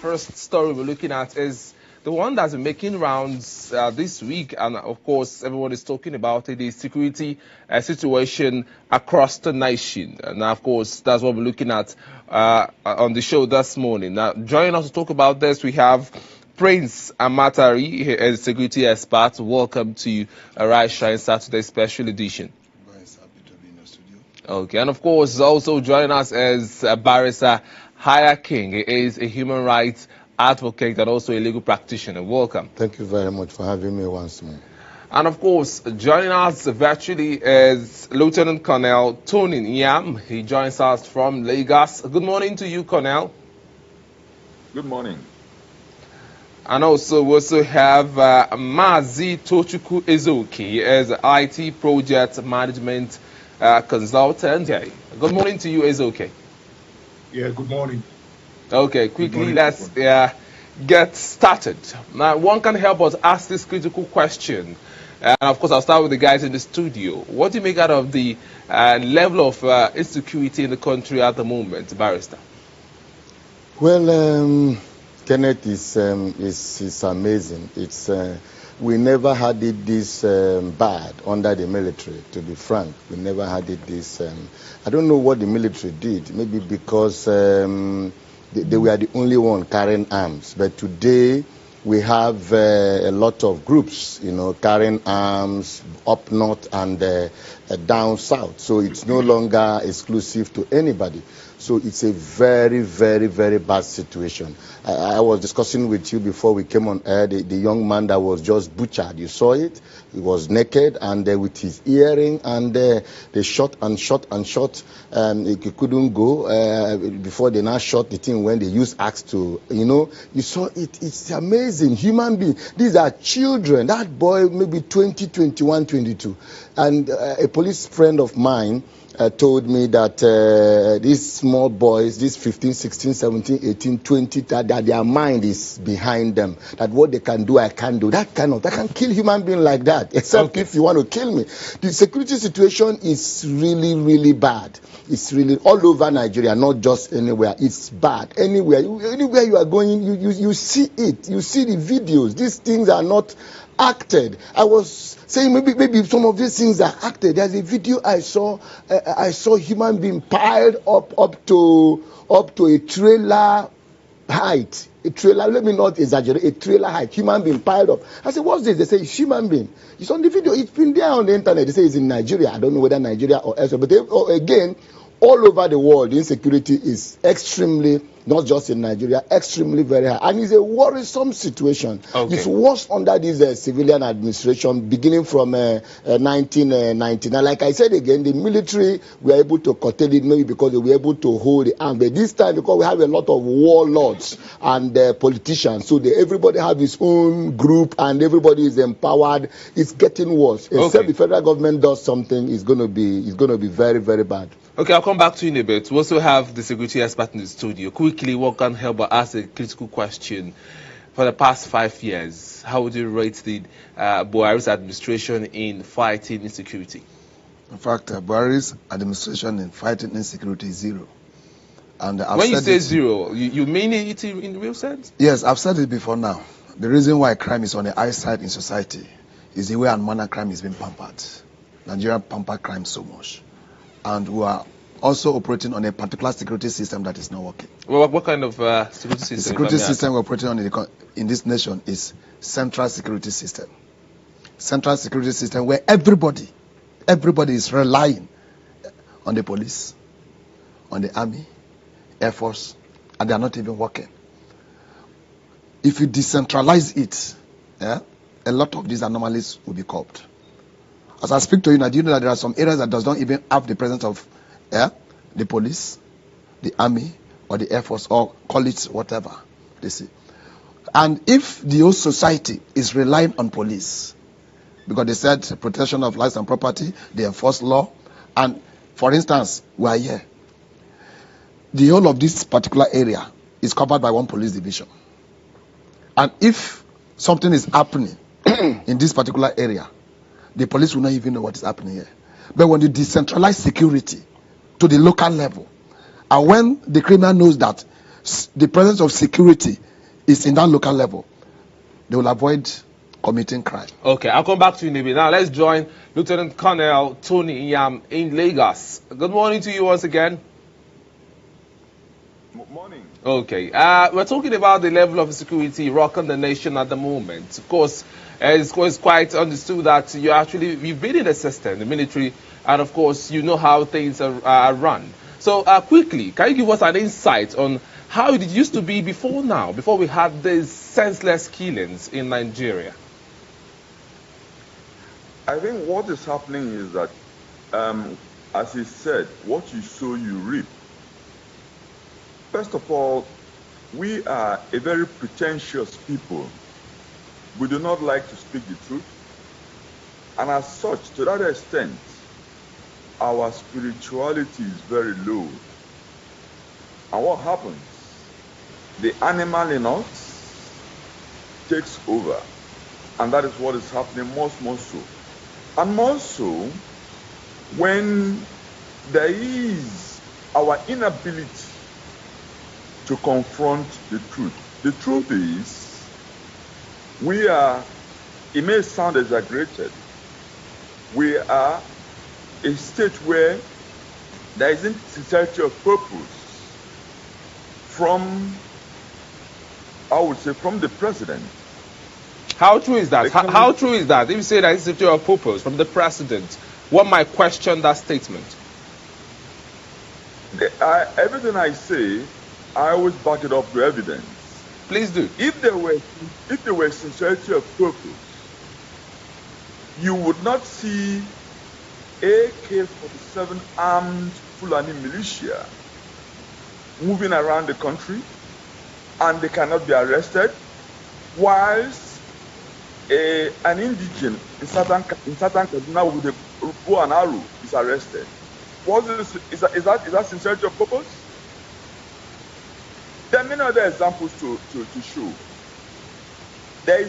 first story we're looking at is the one that's been making rounds this week, and of course everyone is talking about it, the security situation across the nation. And of course that's what we're looking at on the show this morning. Now, joining us to talk about this, we have Prince Amatari, he is a security expert. Welcome to Rise Shine Saturday Special Edition. Happy to be in the studio. Okay, and of course also joining us is Barrister Haya King. He is a human rights advocate and also a legal practitioner. Welcome. Thank you very much for having me once more. And of course, joining us virtually is Lieutenant Colonel Tony Nyam. He joins us from Lagos. Good morning to you, Colonel. Good morning. And also we also have Mazi Tochukwu Ezoki. He is IT project management consultant. Good morning to you, Ezoki. Yeah, good morning. Okay, quickly let's get started. Now, one can help us ask this critical question. And of course, I'll start with the guys in the studio. What do you make out of the level of insecurity in the country at the moment, Barrister? Well, Kenneth, is amazing. It's we never had it this bad under the military, to be frank. We never had it this... I don't know what the military did. Maybe because they were the only one carrying arms. But today, we have a lot of groups, carrying arms up north and down south. So it's no longer exclusive to anybody. So it's a very, very, very bad situation. I was discussing with you before we came on air, the young man that was just butchered. You saw it. He was naked and with his earring, and they shot and shot and shot. He couldn't go before they now shot the thing when they used axe to, you saw it. It's amazing. Human being. These are children. That boy maybe 20, 21, 22. And a police friend of mine told me that these small boys, these 15, 16, 17, 18, 20, that their mind is behind them. That what they can do, I can't do. I can kill human being like that, except if you want to kill me. The security situation is really, really bad. It's really all over Nigeria, not just anywhere. It's bad. Anywhere you are going, you see it. You see the videos. These things are not acted. I was saying maybe some of these things are acted. There's a video I saw human being piled up to a trailer height. A trailer, let me not exaggerate, a trailer height, human being piled up. I said, what's this? They say it's human being. It's on the video. It's been there on the internet. They say it's in Nigeria. I don't know whether Nigeria or elsewhere. But again, all over the world, the insecurity is extremely, not just in Nigeria, extremely very high. And it's a worrisome situation. Okay. It's worse under this civilian administration, beginning from 1999. Like I said again, the military were able to curtail it maybe because they were able to hold the arm. But this time, because we have a lot of warlords and politicians, so everybody have his own group and everybody is empowered, it's getting worse. Except the federal government does something, it's going to be very, very bad. Okay, I'll come back to you in a bit. We also have the security expert in the studio. Quickly, what can help but ask a critical question? For the past 5 years, how would you rate the Buhari's administration in fighting insecurity? In fact, Buhari's administration in fighting insecurity is zero. And when you say zero, you mean it in real sense? Yes, I've said it before now. The reason why crime is on the high side in society is the way and manner crime is being pampered. Nigeria pamper crime so much. And we are also operating on a particular security system that is not working. Well, what kind of security system? The security system we're operating on in this nation is central security system. Central security system where everybody is relying on the police, on the army, air force, and they are not even working. If you decentralize it, a lot of these anomalies will be curbed. As I speak to you now, do you know that there are some areas that does not even have the presence of the police, the army, or the air force, or call it whatever they say. And if the whole society is relying on police, because they said protection of lives and property, they enforce law, and for instance, we are here. The whole of this particular area is covered by one police division. And if something is happening in this particular area, the police will not even know what is happening here. But when you decentralize security to the local level. And when the criminal knows that the presence of security is in that local level, they will avoid committing crime. Okay, I'll come back to you, Nibi. Now let's join Lieutenant Colonel Tony Yam in Lagos. Good morning to you once again. Morning. Okay, we're talking about the level of security rocking the nation at the moment. Of course, it's quite understood that you've been in the system, the military, and of course you know how things are run. So quickly, can you give us an insight on how it used to be before now, before we had these senseless killings in Nigeria? I think what is happening is that, as he said, what you sow, you reap. First of all, we are a very pretentious people. We do not like to speak the truth. And as such, to that extent, our spirituality is very low. And what happens? The animal in us takes over. And that is what is happening more so. And more so when there is our inability to confront the truth. The truth is, it may sound exaggerated, we are a state where there isn't sincerity of purpose from, I would say, from the president. How true is that? How true is that? If you say that it's a purpose from the president, one might question that statement. Everything I say, I always back it up with evidence. Please do. If there were sincerity of purpose, you would not see AK-47 armed Fulani militia moving around the country, and they cannot be arrested, whilst an indigent in Southern Kaduna with a bow and arrow is arrested. Is that sincerity of purpose? There are many other examples to show. There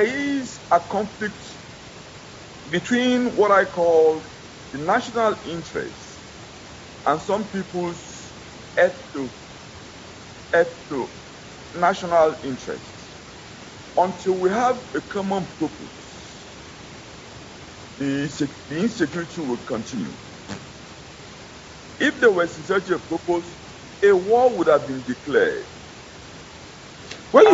is a conflict between what I call the national interest and some people's national interest. Until we have a common purpose, the insecurity will continue. If there were sincerity of purpose, a war would have been declared. When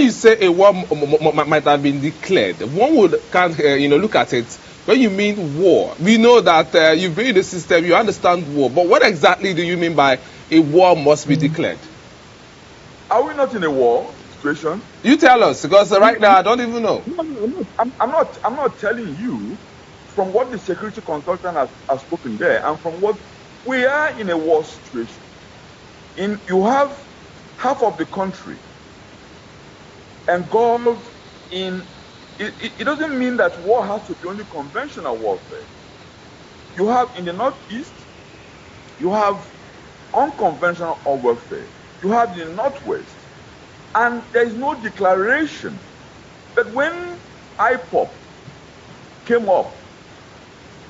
you say a war might have been declared, one would look at it. When you mean war, we know that you've been in the system, you understand war. But what exactly do you mean by a war must be declared? Are we not in a war situation? You tell us, because right now I don't even know. No, I'm not telling you from what the security consultant has spoken there, and from what we are in a war situation. You have half of the country engulfed in. It doesn't mean that war has to be only conventional warfare. You have in the northeast, you have unconventional warfare. You have in the northwest, and there is no declaration. But when IPOP came up,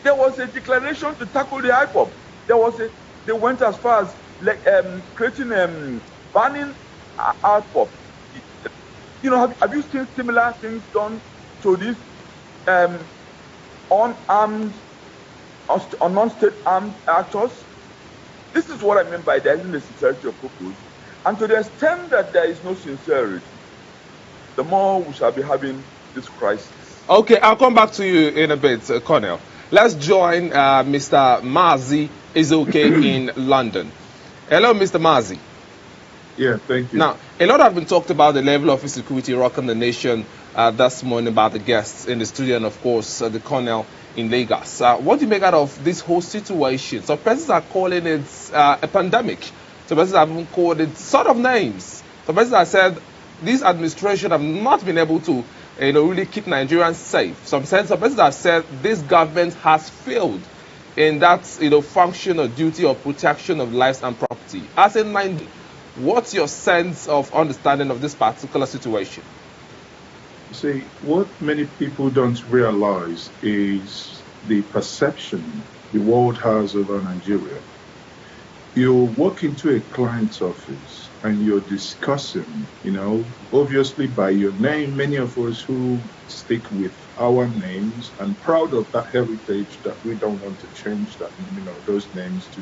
there was a declaration to tackle the IPOP. They went as far as creating banning IPOP. Have you seen similar things done to these unarmed or non-state armed actors? This is what I mean by there isn't a sincerity of purpose. And to the extent that there is no sincerity, the more we shall be having this crisis. Okay, I'll come back to you in a bit, Colonel. Let's join Mr. Mazi Izoke in London. Hello, Mr. Mazi. Yeah, thank you. Now, a lot has been talked about the level of insecurity rocking the nation this morning by the guests in the studio and, of course, the Colonel in Lagos. What do you make out of this whole situation? Some persons are calling it a pandemic. Some persons have even called it sort of names. Some persons have said this administration have not been able to really keep Nigerians safe. Some persons have said this government has failed in that function or duty of protection of lives and property. As in mind, what's your sense of understanding of this particular situation? See, what many people don't realize is the perception the world has over Nigeria. You walk into a client's office and you're discussing, obviously by your name, many of us who stick with our names and proud of that heritage that we don't want to change that, those names to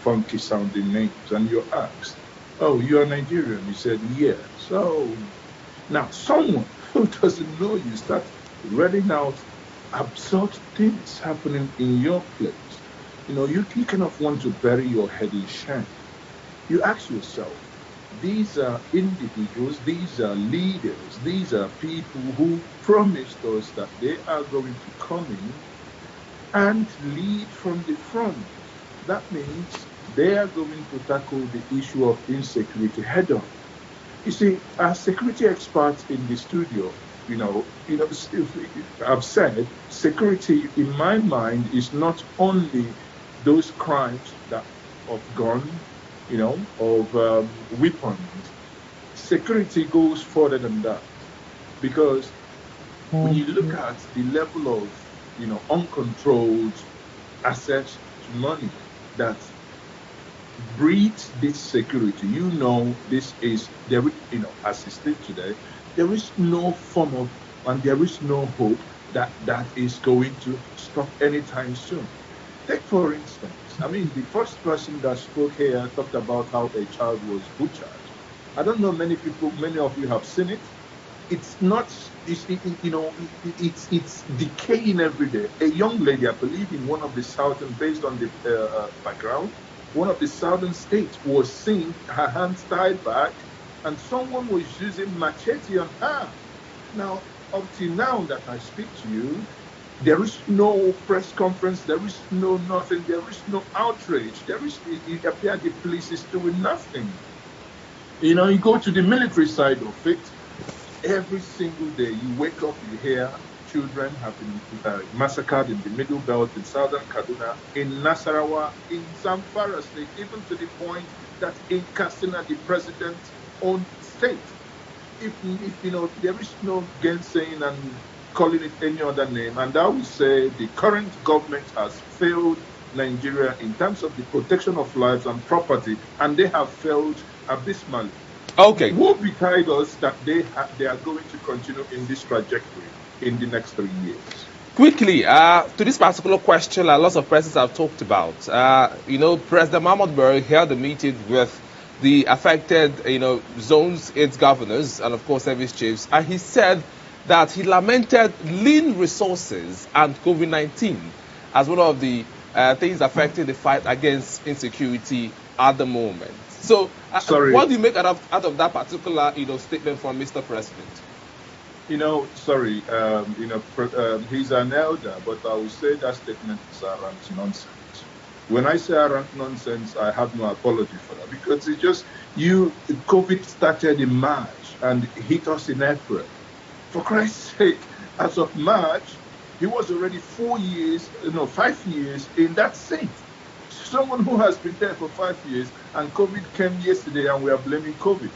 funky sounding names. And you're asked, oh, you're Nigerian? You said, yes. So now someone who doesn't know you start reading out absurd things happening in your place. You kind of want to bury your head in shame. You ask yourself, these are individuals, these are leaders, these are people who promised us that they are going to come in and lead from the front. That means they are going to tackle the issue of insecurity head on. You see, as security experts in the studio, I've said security in my mind is not only those crimes that of gun, of weapons. Security goes further than that, because when you look at the level of, uncontrolled access to money that breeds this security, this is there. As it states today, there is no form of, and there is no hope that is going to stop anytime soon. Take for instance, the first person that spoke here talked about how a child was butchered. I don't know many of you have seen it. It's not, it's decaying every day. A young lady, I believe in one of the southern, based on the background, one of the southern states was seen, her hands tied back, and someone was using machete on her. Now, up till now that I speak to you, there is no press conference, there is no nothing, there is no outrage. It appears the police is doing nothing. You go to the military side of it, every single day you wake up, you hear children have been massacred in the Middle Belt, in southern Kaduna, in Nasarawa, in Zamfara state, even to the point that in Katsina, the president's own state, if there is no gainsaying and calling it any other name, and I would say the current government has failed Nigeria in terms of the protection of lives and property, and they have failed abysmally. Okay. Who betide us that they are going to continue in this trajectory in the next 3 years? Quickly, to this particular question, lots of persons have talked about. President Mahmoud Buhari held a meeting with the affected, zones, its governors, and of course service chiefs, and he said that he lamented lean resources and COVID-19 as one of the things affecting the fight against insecurity at the moment. So, what do you make out of that particular, statement from Mr. President? He's an elder, but I will say that statement is arrant nonsense. When I say arrant nonsense, I have no apology for that, because it's just COVID started in March and hit us in April. For Christ's sake, as of March, he was already 5 years in that seat. Someone who has been there for 5 years, and COVID came yesterday and we are blaming COVID.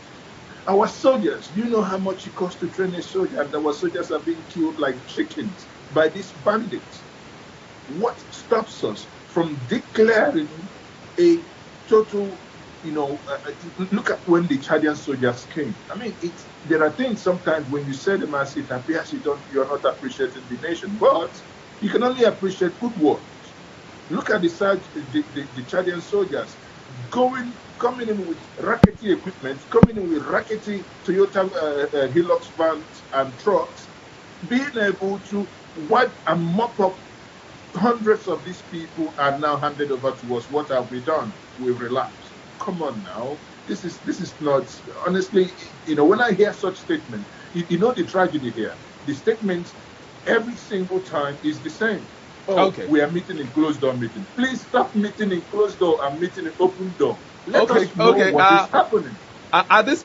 Our soldiers, you know how much it costs to train a soldier, and our soldiers are being killed like chickens by these bandits. What stops us from declaring a total, look at when the Chadian soldiers came. There are things sometimes when you say them as it appears you're not appreciating the nation, but you can only appreciate good works. Look at the Chadian soldiers coming in with rackety equipment, coming in with rackety Toyota Hilux vans and trucks, being able to wipe and mop up hundreds of these people are now handed over to us. What have we done? We've relapsed. Come on now. This is not, honestly, when I hear such statements, the tragedy here. The statement every single time is the same. Okay. We are meeting in closed door meeting. Please stop meeting in closed door and meeting in open door. Let us know what is happening. At this